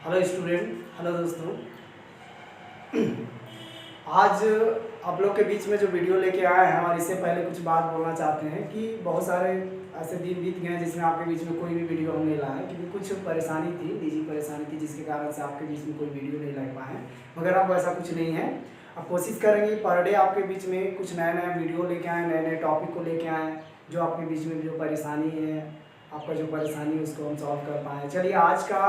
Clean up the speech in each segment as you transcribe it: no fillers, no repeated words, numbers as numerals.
Hello student, hello दोस्तों। आज आप लोग के बीच में जो वीडियो लेके आए हैं और इससे पहले कुछ बात बोलना चाहते हैं कि बहुत सारे ऐसे दिन बीत गए हैं जिसमें आपके बीच में कोई भी वीडियो हम नहीं लाए, क्योंकि कुछ परेशानी थी, निजी परेशानी थी, जिसके कारण से आपके बीच में कोई वीडियो नहीं ला पाए। मगर अब ऐसा कुछ नहीं है। आप कोशिश करेंगे पर डे आपके बीच में कुछ नया नया वीडियो लेके आएँ, नए नए टॉपिक को लेके आएँ, जो आपके बीच में जो परेशानी है, आपका जो परेशानी है उसको हम सॉल्व कर पाएँ। चलिए, आज का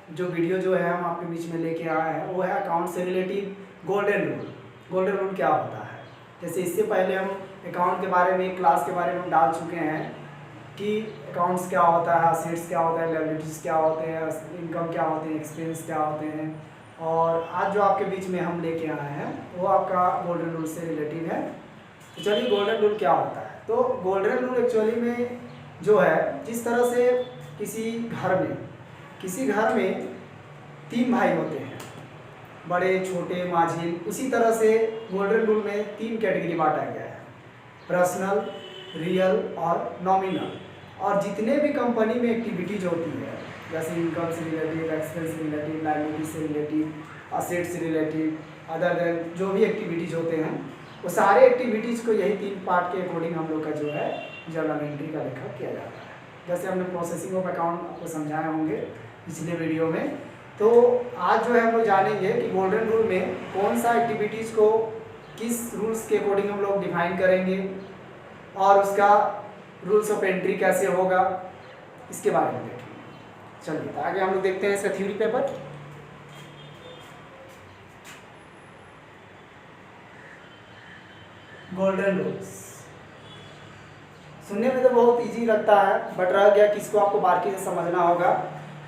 जो वीडियो जो है हम आपके बीच में लेके आए हैं वो है अकाउंट से relative golden rule. Golden rule क्या होता है? जैसे इससे पहले हम अकाउंट के बारे में, क्लास के बारे में हम डाल चुके हैं कि अकाउंट्स क्या होता है, असेट्स क्या होता है, लायबिलिटीज़ क्या होते हैं, इनकम क्या होते हैं, एक्सपेंस क्या होते हैं। और आज जो आपके बीच में हम लेके आए हैं वो आपका गोल्डन रूल से रिलेटिव है। तो चलिए, गोल्डन रूल क्या होता है? तो गोल्डन रूल एक्चुअली में जो है, जिस तरह से किसी घर में 3 भाई होते हैं, बड़े, छोटे, माझिल, उसी तरह से गोल्डन रूल में 3 कैटेगरी बांटा गया है: पर्सनल, रियल और नॉमिनल। और जितने भी कंपनी में एक्टिविटीज होती है, जैसे इनकम से रिलेटिव, एक्सपेंस से रिलेटिव, लायबिलिटी से रिलेटिव, असेट से रिलेटिव, अदर देन जो भी एक्टिविटीज होते हैं, वो सारे एक्टिविटीज़ को यही 3 पार्ट के अकॉर्डिंग हम लोग का जो है जर्नल एंट्री का लेखा किया जाता है। जैसे हमने प्रोसेसिंग ऑफ अकाउंट आपको समझाए होंगे पिछले वीडियो में। तो आज जो है हम लोग जानेंगे कि गोल्डन रूल में कौन सा एक्टिविटीज़ को किस रूल्स के अकॉर्डिंग हम लोग डिफाइन करेंगे और उसका रूल्स ऑफ एंट्री कैसे होगा, इसके बारे में देखेंगे। चलिए, तो आगे हम लोग देखते हैं इसका थ्योरी पेपर। गोल्डन रूल्स सुनने में तो बहुत इजी लगता है, बट रह गया कि इसको आपको बारीकी से समझना होगा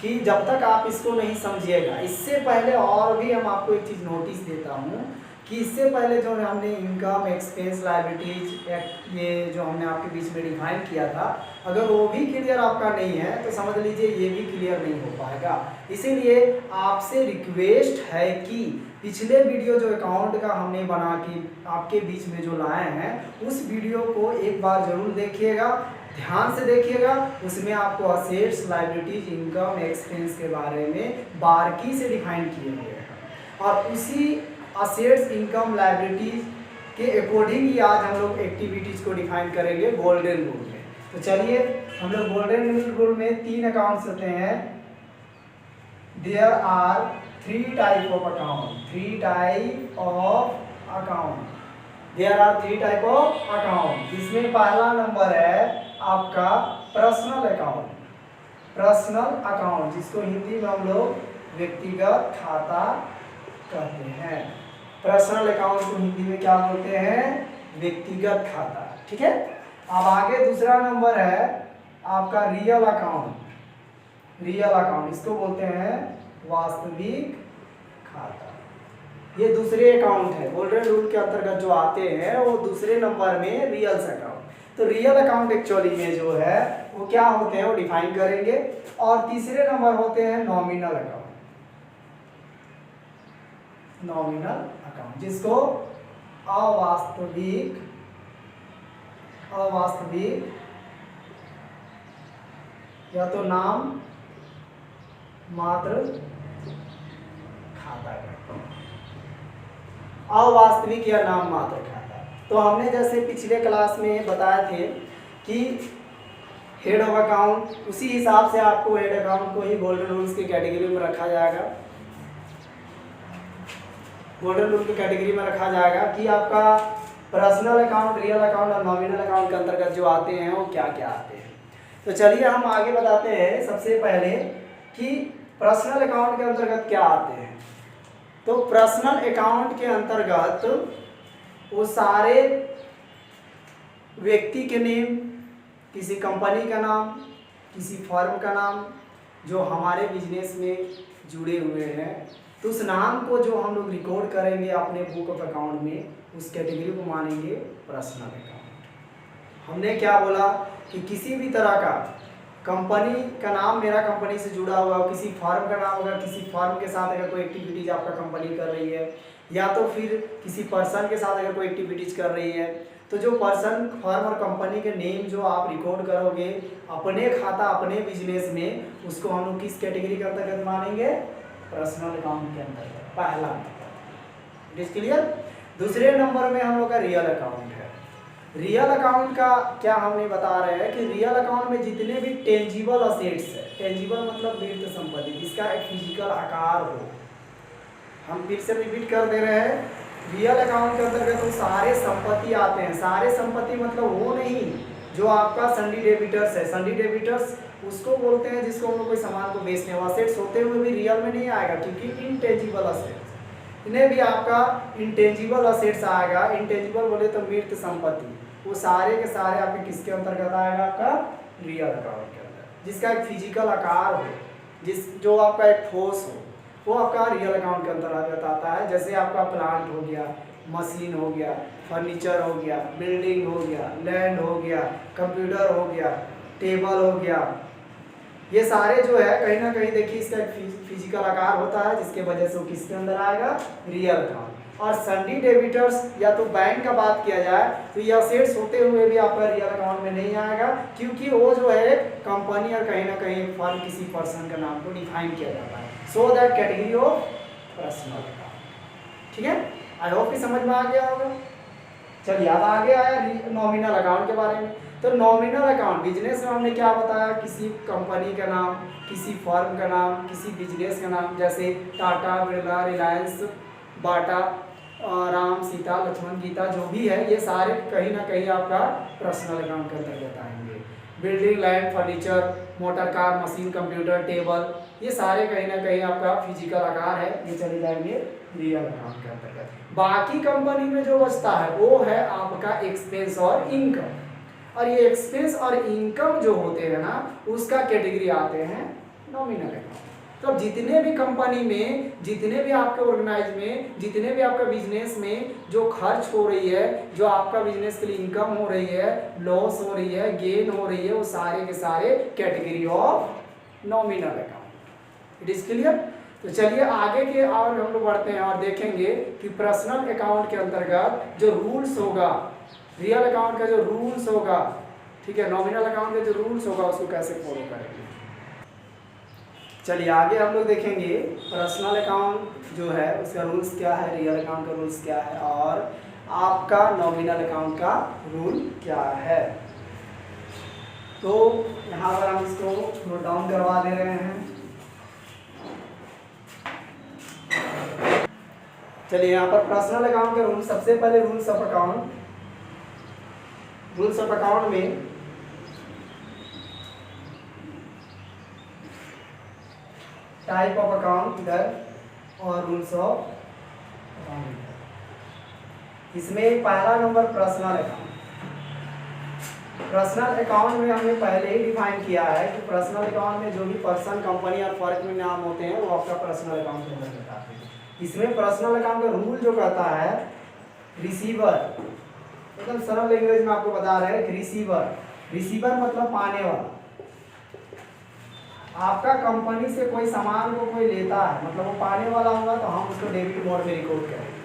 कि जब तक आप इसको नहीं समझिएगा। इससे पहले और भी हम आपको एक चीज़ नोटिस देता हूँ कि इससे पहले जो हमने इनकम, एक्सपेंस, लायबिलिटीज, ये जो हमने आपके बीच में डिफाइन किया था, अगर वो भी क्लियर आपका नहीं है तो समझ लीजिए ये भी क्लियर नहीं हो पाएगा। इसीलिए आपसे रिक्वेस्ट है कि पिछले वीडियो जो अकाउंट का हमने बना के आपके बीच में जो लाए हैं, उस वीडियो को एक बार ज़रूर देखिएगा, ध्यान से देखिएगा। उसमें आपको असेट्स, लायबिलिटीज, इनकम, एक्सपेंस के बारे में बारीकी से डिफाइन किए हुए हैं और उसी असेट्स, इनकम, लायबिलिटीज के अकॉर्डिंग ही आज हम लोग एक्टिविटीज़ को डिफाइन करेंगे गोल्डन रूल में। तो चलिए, हम लोग गोल्डन रूल में 3 अकाउंट्स होते हैं। There are 3 type of account, 3 type of account. There are 3 type of account, जिसमें पहला नंबर है आपका पर्सनल अकाउंट। पर्सनल अकाउंट, जिसको हिंदी में हम लोग व्यक्तिगत खाता कहते हैं। पर्सनल अकाउंट को हिंदी में क्या बोलते हैं? व्यक्तिगत खाता। ठीक है। अब आगे दूसरा नंबर है आपका रियल अकाउंट। रियल अकाउंट, इसको बोलते हैं वास्तविक खाता। ये दूसरे अकाउंट है, गोल्डन रूल के अंतर्गत जो आते हैं वो दूसरे नंबर में रियल अकाउंट। तो रियल अकाउंट एक्चुअली में जो है वो क्या होते हैं वो डिफाइन करेंगे। और तीसरे नंबर होते हैं नॉमिनल अकाउंट। नॉमिनल अकाउंट, जिसको अवास्तविक या तो नाम मात्र खाता कहते हैं। अवास्तविक या नाम मात्र खाता। तो हमने जैसे पिछले क्लास में बताए थे कि हेड ऑफ अकाउंट, उसी हिसाब से आपको हेड अकाउंट को ही गोल्डन रूल्स की कैटेगरी में रखा जाएगा। गोल्डन रूल की कैटेगरी में रखा जाएगा कि आपका पर्सनल अकाउंट, रियल अकाउंट और नॉमिनल अकाउंट के अंतर्गत जो आते हैं वो क्या क्या आते हैं। तो चलिए हम आगे बताते हैं सबसे पहले कि पर्सनल अकाउंट के अंतर्गत क्या आते हैं। तो पर्सनल अकाउंट के अंतर्गत वो सारे व्यक्ति के नेम, किसी कंपनी का नाम, किसी फर्म का नाम जो हमारे बिजनेस में जुड़े हुए हैं, तो उस नाम को जो हम लोग रिकॉर्ड करेंगे अपने बुक ऑफ अकाउंट में, उस कैटेगरी को मानेंगे पर्सनल अकाउंट। हमने क्या बोला कि किसी भी तरह का कंपनी का नाम मेरा कंपनी से जुड़ा हुआ हो, किसी फर्म का नाम, अगर किसी फर्म के साथ अगर कोई एक्टिविटीज़ आपका कंपनी कर रही है, या तो फिर किसी पर्सन के साथ अगर कोई एक्टिविटीज़ कर रही है, तो जो पर्सन, फर्म और कंपनी के नेम जो आप रिकॉर्ड करोगे अपने खाता, अपने बिजनेस में, उसको हम लोग किस कैटेगरी के अंतर्गत मानेंगे? पर्सनल अकाउंट के अंतर्गत पहला। It is clear. दूसरे नंबर में हम लोग का रियल अकाउंट है। रियल अकाउंट का क्या हमने बता रहे हैं कि रियल अकाउंट में जितने भी टेंजिबल असेट्स है, टेंजिबल मतलब मूर्त संपत्ति जिसका एक फिजिकल आकार हो, हम फिर से रिपीट कर दे रहे हैं, रियल अकाउंट के अंतर्गत तो सारे संपत्ति आते हैं। सारे संपत्ति मतलब वो नहीं जो आपका सन्डी डेबिटर्स है। सन्डी डेबिटर्स उसको बोलते हैं जिसको हम लोग कोई सामान को बेचने वाला असेट्स होते हुए भी रियल में नहीं आएगा, क्योंकि इनटेंजिबल असेट्स, इन्हें भी आपका इंटेंजिबल असेट्स आएगा। इंटेंजिबल बोले तो मूर्त संपत्ति, वो सारे के सारे आपके किसके अंतर्गत आएगा? आपका रियल अकाउंट के अंदर, जिसका एक फिजिकल आकार हो, जो आपका एक ठोस हो, वो आपका रियल अकाउंट के अंतर्गत आता है। जैसे आपका प्लांट हो गया, मशीन हो गया, फर्नीचर हो गया, बिल्डिंग हो गया, लैंड हो गया, कंप्यूटर हो गया, टेबल हो गया, ये सारे जो है कहीं ना कहीं देखिए इसका फिजिकल आकार होता है, जिसके वजह से वो किसके अंदर आएगा? Real account. और सन्डी डेबिटर्स या तो बैंक का बात किया जाए तो ये असेट्स होते हुए भी आपका रियल अकाउंट में नहीं आएगा, क्योंकि वो जो है कंपनी और कहीं ना कहीं फर्म किसी पर्सन का नाम को डिफाइन किया जाता है। So that category of personal account. ठीक है, आई होप कि समझ में आ गया होगा। चलिए अब आगे आया नॉमिनल अकाउंट के बारे में। तो नॉमिनल अकाउंट बिजनेस में हमने क्या बताया? किसी कंपनी का नाम, किसी फर्म का नाम, किसी बिजनेस का नाम, जैसे टाटा, बिरला, रिलायंस, बाटा, राम, सीता, लक्ष्मण, गीता, जो भी है, ये सारे कहीं ना कहीं आपका पर्सनल अकाउंट के अंतर्गत आएंगे। Building, land, furniture, motor car, machine, computer, table, ये सारे कहीं ना कहीं आपका फिजिकल आकार है, ये चले जाएंगे रियल अकाउंट के अंतर्गत। बाकी कंपनी में जो बचता है वो है आपका एक्सपेंस और इनकम, और ये एक्सपेंस और इनकम जो होते हैं ना, उसका कैटेगरी आते हैं नॉमिनल अकाउंट। तो जितने भी कंपनी में, जितने भी आपके ऑर्गेनाइज में, जितने भी आपका बिजनेस में जो खर्च हो रही है, जो आपका बिजनेस के लिए इनकम हो रही है, लॉस हो रही है, गेन हो रही है, वो सारे के सारे category of nominal account. It is clear. तो चलिए आगे के और हम लोग बढ़ते हैं और देखेंगे कि पर्सनल अकाउंट के अंतर्गत जो रूल्स होगा, रियल अकाउंट का जो रूल्स होगा, ठीक है, नॉमिनल अकाउंट का जो रूल्स होगा उसको कैसे फॉलो करेंगे। चलिए आगे हम लोग देखेंगे पर्सनल अकाउंट जो है उसका रूल्स क्या है, रियल अकाउंट का रूल्स क्या है, और आपका नॉमिनल अकाउंट का रूल क्या है। तो यहाँ पर हम इसको नोट डाउन करवा दे रहे हैं। चलिए यहाँ पर पर्सनल अकाउंट का रूल, सबसे पहले rules of account, rules of account में टाइप ऑफ अकाउंट इधर और रूल्स ऑफ अकाउंट। इसमें पहला number personal account. Personal account में हमने पहले ही डिफाइन किया है कि पर्सनल अकाउंट में जो भी पर्सन, कंपनी और फर्म में नाम होते हैं वो आपका पर्सनल अकाउंट के अंदर बताते हैं। इसमें पर्सनल अकाउंट का रूल जो कहता है, रिसीवर, एकदम सरल लैंग्वेज में आपको बता रहे हैं, रिसीवर, रिसीवर मतलब पाने वाला। आपका कंपनी से कोई सामान को कोई लेता है, मतलब वो पाने वाला होगा तो हम उसको डेबिट मोड में रिकॉर्ड करेंगे।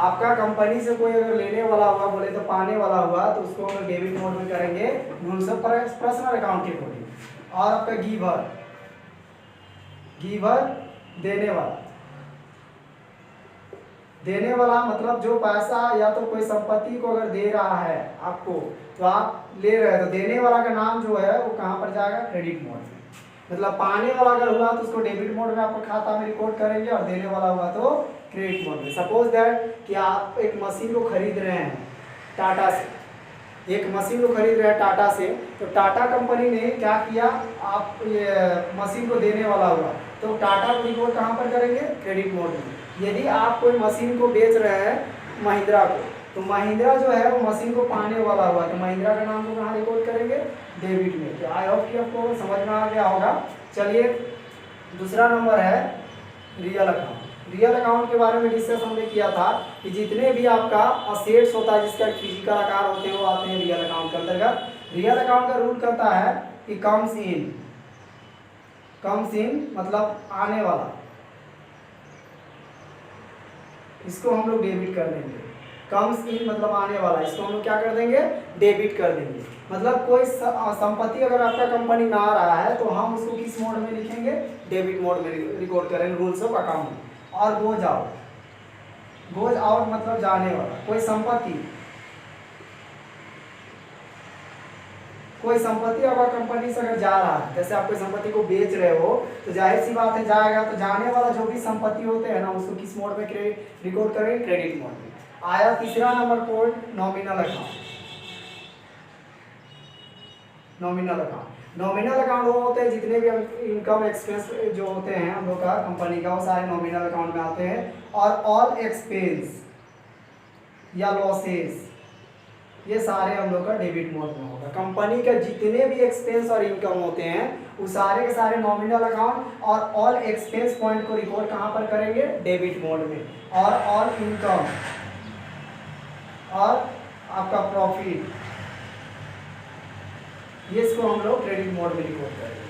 आपका कंपनी से कोई अगर लेने वाला हुआ, बोले तो पाने वाला हुआ, तो उसको हम डेबिट मोड में करेंगे रूल्स ऑफ पर्सनल अकाउंट के अकॉर्डिंग। और आपका गिवर, गिवर देने वाला, देने वाला मतलब जो पैसा या तो कोई संपत्ति को अगर दे रहा है आपको, तो आप ले रहे हैं, तो देने वाला का नाम जो है वो कहाँ पर जाएगा? क्रेडिट मोड में। मतलब पाने वाला अगर हुआ तो उसको डेबिट मोड में आपको खाता में रिकॉर्ड करेंगे, और देने वाला हुआ तो क्रेडिट मोड में। सपोज दैट कि आप एक मशीन को खरीद रहे हैं टाटा से, एक मशीन को खरीद रहे हैं टाटा से, तो टाटा कंपनी ने क्या किया, आप ये मशीन को देने वाला हुआ तो टाटा को रिकॉर्ड कहाँ पर करेंगे? क्रेडिट मोड में। यदि आप कोई मशीन को बेच रहे हैं महिंद्रा को, तो महिंद्रा जो है वो मशीन को पाने वाला हुआ, तो महिंद्रा का नाम को कहाँ रिकॉर्ड करेंगे? डेबिट में। तो आई होप कि आपको समझ में आ गया होगा। चलिए दूसरा नंबर है रियल अकाउंट। रियल अकाउंट के बारे में डिस्कस हमने किया था कि जितने भी आपका असेट्स होता है जिसका फिजिकल आकार होते हैं वो आते हैं रियल अकाउंट के अंतर्गत। रियल अकाउंट का रूल कहता है कि कम्स इन, कम्स इन मतलब आने वाला, इसको हम लोग डेबिट कर देंगे। कम्स इन मतलब आने वाला, इसको हम लोग क्या कर देंगे, डेबिट कर देंगे। मतलब कोई संपत्ति अगर आपका कंपनी में आ रहा है तो हम उसको किस मोड में लिखेंगे, डेबिट मोड में रिकॉर्ड करेंगे रूल्स ऑफ अकाउंट। और गोज आउट, गोज आउट मतलब जाने वाला, कोई संपत्ति आपका कंपनी से अगर जा रहा है, जैसे आप कोई संपत्ति को बेच रहे हो तो जाहिर सी बात है जाएगा, तो जाने वाला जो भी संपत्ति होते हैं ना उसको किस मोड में रिकॉर्ड करेंगे, क्रेडिट मोड में। आया तीसरा number point, nominal account. Nominal account, nominal account वो होते हैं जितने भी इनकम एक्सपेंस जो होते हैं हम लोग का कंपनी का, वो सारे नॉमिनल अकाउंट में आते हैं। और ऑल एक्सपेंस या लॉसेस, ये सारे हम लोग का डेबिट मोड में होगा। कंपनी का जितने भी एक्सपेंस और इनकम होते हैं वो सारे के सारे नॉमिनल अकाउंट और ऑल एक्सपेंस पॉइंट को रिकॉर्ड कहाँ पर करेंगे, डेबिट मोड में। और ऑल इनकम और आपका प्रॉफिट, ये इसको हम लोग क्रेडिट मोड में रिकॉर्ड करेंगे।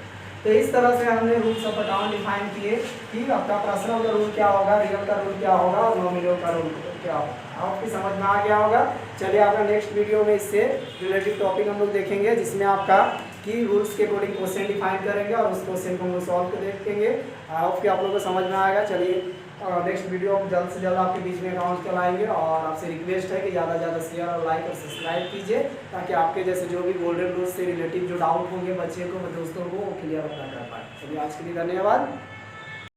तो इस तरह से हमने रूल्स ऑफ अकाउंट डिफाइन किए कि आपका पर्सनल का रूल क्या होगा, रियल का रूल क्या होगा और नॉमिनल का रूल क्या होगा। आपकी समझ में आ गया होगा। चलिए आपका नेक्स्ट वीडियो में इससे रिलेटेड टॉपिक हम लोग देखेंगे, जिसमें आपका की रूल्स के अकॉर्डिंग क्वेश्चन डिफाइन करेंगे और उस क्वेश्चन को हम लोग सॉल्व कर देखेंगे। आई होप कि आप लोगों को समझ में आएगा। चलिए नेक्स्ट वीडियो हम जल्द से जल्द आपके बीच में अकाउंट चलाएंगे और आपसे रिक्वेस्ट है कि ज़्यादा से ज़्यादा शेयर और लाइक और सब्सक्राइब कीजिए, ताकि आपके जैसे जो भी गोल्डन रूल्स से रिलेटिव जो डाउट होंगे बच्चे को, दोस्तों को, वो क्लियर अपना कर पाए। चलिए आज के लिए धन्यवाद।